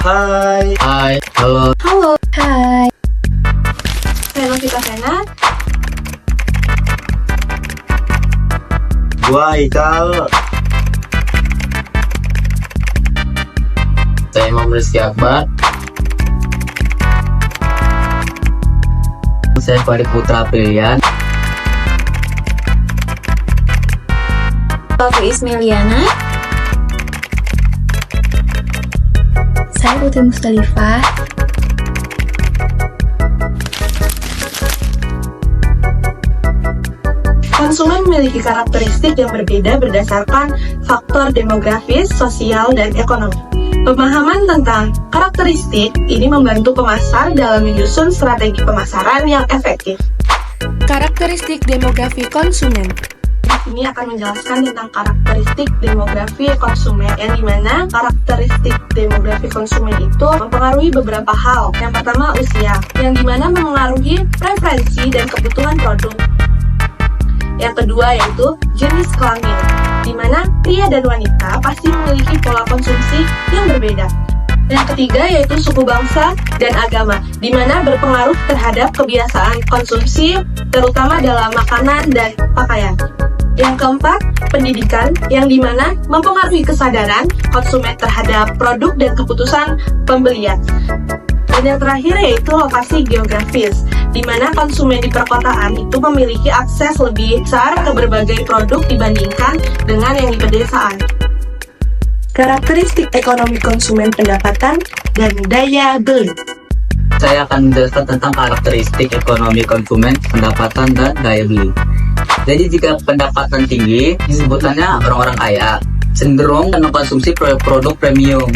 Hai. Hai. Halo. Halo, hai. Saya Novita Vena. Gua Ikal. Saya Imam Rizky Akbar. Saya Farid Putra Pilihan. Aku Ismeliana. Saya Putri Mustalifah. Konsumen memiliki karakteristik yang berbeda berdasarkan faktor demografis, sosial, dan ekonomi. Pemahaman tentang karakteristik ini membantu pemasar dalam menyusun strategi pemasaran yang efektif. Karakteristik demografi konsumen. Di sini akan menjelaskan tentang karakteristik demografi konsumen, yang dimana karakteristik demografi konsumen itu mempengaruhi beberapa hal. Yang pertama, usia, yang dimana mempengaruhi preferensi dan kebutuhan produk. Yang kedua yaitu jenis kelamin, di mana pria dan wanita pasti memiliki pola konsumsi yang berbeda. Yang ketiga yaitu suku bangsa dan agama, di mana berpengaruh terhadap kebiasaan konsumsi, terutama dalam makanan dan pakaian. Yang keempat, pendidikan, yang dimana mempengaruhi kesadaran konsumen terhadap produk dan keputusan pembelian. Dan yang terakhir yaitu lokasi geografis, di mana konsumen di perkotaan itu memiliki akses lebih besar ke berbagai produk dibandingkan dengan yang di pedesaan. Karakteristik ekonomi konsumen pendapatan dan daya beli. Saya akan menjelaskan tentang karakteristik ekonomi konsumen, pendapatan, dan daya beli. Jadi jika pendapatan tinggi, disebutannya orang-orang kaya, cenderung mengkonsumsi produk premium.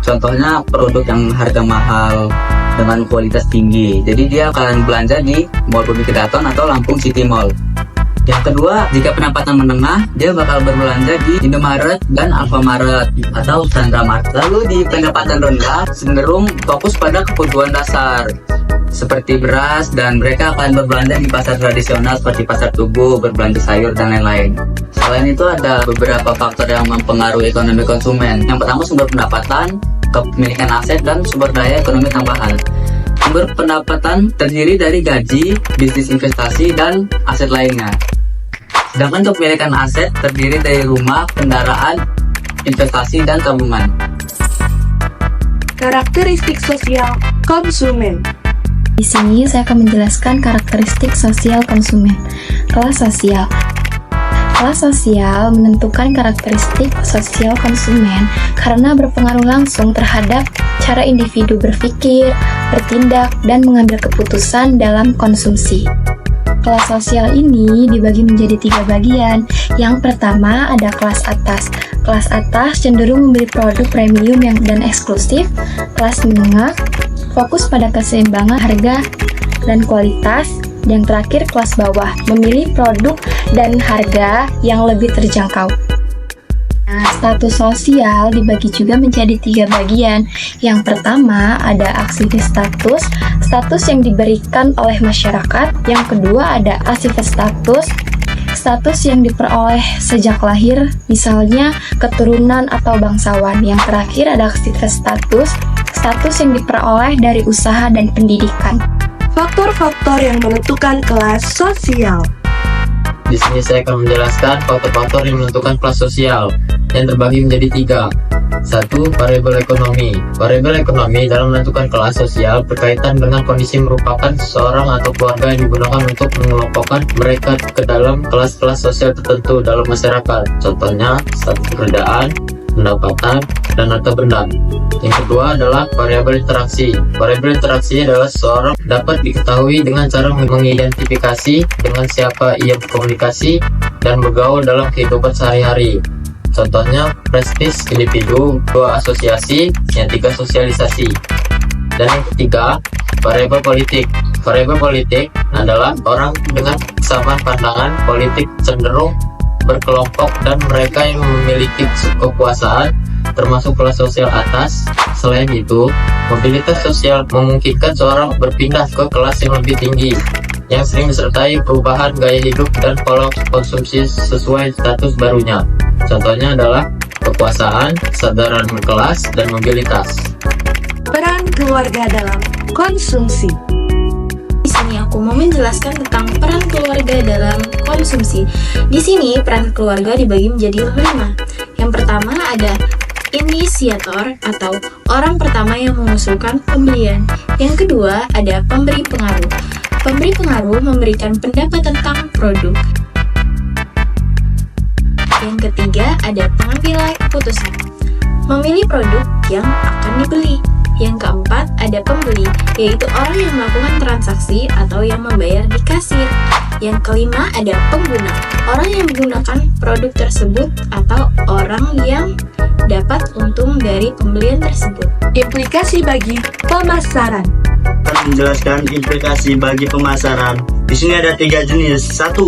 Contohnya produk yang harga mahal dengan kualitas tinggi. Jadi dia akan belanja di Mall Bumi Kedaton atau Lampung City Mall. Yang kedua, jika pendapatan menengah, dia bakal berbelanja di Indomaret dan Alfamaret atau Chandra Mart. Lalu di pendapatan rendah, cenderung fokus pada kebutuhan dasar seperti beras, dan mereka akan berbelanja di pasar tradisional seperti pasar Tugu, berbelanja sayur, dan lain-lain. Selain itu ada beberapa faktor yang mempengaruhi ekonomi konsumen. Yang pertama, sumber pendapatan, kepemilikan aset, dan sumber daya ekonomi tambahan. Sumber pendapatan terdiri dari gaji, bisnis investasi, dan aset lainnya. Sedangkan kepemilikan aset terdiri dari rumah, kendaraan, investasi, dan tabungan. Karakteristik sosial konsumen. Di sini saya akan menjelaskan karakteristik sosial konsumen. Kelas sosial. Kelas sosial menentukan karakteristik sosial konsumen karena berpengaruh langsung terhadap cara individu berpikir, bertindak, dan mengambil keputusan dalam konsumsi. Kelas sosial ini dibagi menjadi 3 bagian. Yang pertama ada kelas atas. Kelas atas cenderung membeli produk premium dan eksklusif. Kelas menengah fokus pada keseimbangan harga dan kualitas. Yang terakhir kelas bawah memilih produk dan harga yang lebih terjangkau. Nah, status sosial dibagi juga menjadi 3 bagian. Yang pertama ada aktivis status, status yang diberikan oleh masyarakat. Yang kedua ada asifat status, status yang diperoleh sejak lahir, misalnya keturunan atau bangsawan. Yang terakhir ada aktivis status, status yang diperoleh dari usaha dan pendidikan. Faktor-faktor yang menentukan kelas sosial. Di sini saya akan menjelaskan faktor-faktor yang menentukan kelas sosial yang terbagi menjadi 3. 1. Variabel ekonomi. Variabel ekonomi dalam menentukan kelas sosial berkaitan dengan kondisi merupakan seseorang atau keluarga yang digunakan untuk mengelompokkan mereka ke dalam kelas-kelas sosial tertentu dalam masyarakat. Contohnya status pekerjaan, pendapatan, dan harta benda. Yang kedua adalah variabel interaksi. Variabel interaksi adalah seseorang dapat diketahui dengan cara mengidentifikasi dengan siapa ia berkomunikasi dan bergaul dalam kehidupan sehari-hari. Contohnya prestis individu, 2 asosiasi, yang 3 sosialisasi. Dan yang ketiga, variabel politik. Variabel politik adalah orang dengan kesamaan pandangan politik cenderung berkelompok dan mereka yang memiliki kekuasaan termasuk kelas sosial atas. Selain itu, mobilitas sosial memungkinkan seorang berpindah ke kelas yang lebih tinggi, yang sering disertai perubahan gaya hidup dan pola konsumsi sesuai status barunya. Contohnya adalah kekuasaan, kesadaran berkelas, dan mobilitas. keluarga dalam konsumsi. Di sini aku mau menjelaskan tentang peran keluarga dalam konsumsi. Di sini peran keluarga dibagi menjadi 5. Yang pertama ada inisiator atau orang pertama yang mengusulkan pembelian. Yang kedua ada pemberi pengaruh. Pemberi pengaruh memberikan pendapat tentang produk. Yang ketiga ada pengambil keputusan, memilih produk yang akan dibeli. Yang keempat ada pembeli, yaitu orang yang melakukan transaksi atau yang membayar di kasir. Yang kelima ada pengguna, orang yang menggunakan produk tersebut atau orang yang dapat untung dari pembelian tersebut. Implikasi bagi pemasaran. Akan menjelaskan implikasi bagi pemasaran. Di sini ada 3 jenis. 1.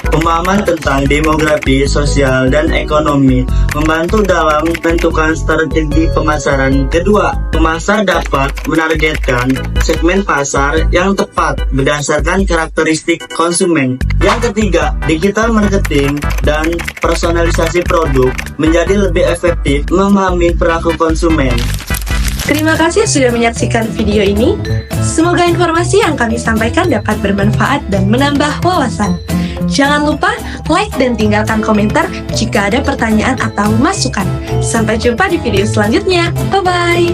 Pemahaman tentang demografi, sosial, dan ekonomi membantu dalam menentukan strategi pemasaran. Kedua, pemasar dapat menargetkan segmen pasar yang tepat berdasarkan karakteristik konsumen. Yang ketiga, digital marketing dan personalisasi produk menjadi lebih efektif memahami perilaku konsumen. Terima kasih sudah menyaksikan video ini. Semoga informasi yang kami sampaikan dapat bermanfaat dan menambah wawasan. Jangan lupa like dan tinggalkan komentar jika ada pertanyaan atau masukan. Sampai jumpa di video selanjutnya. Bye-bye.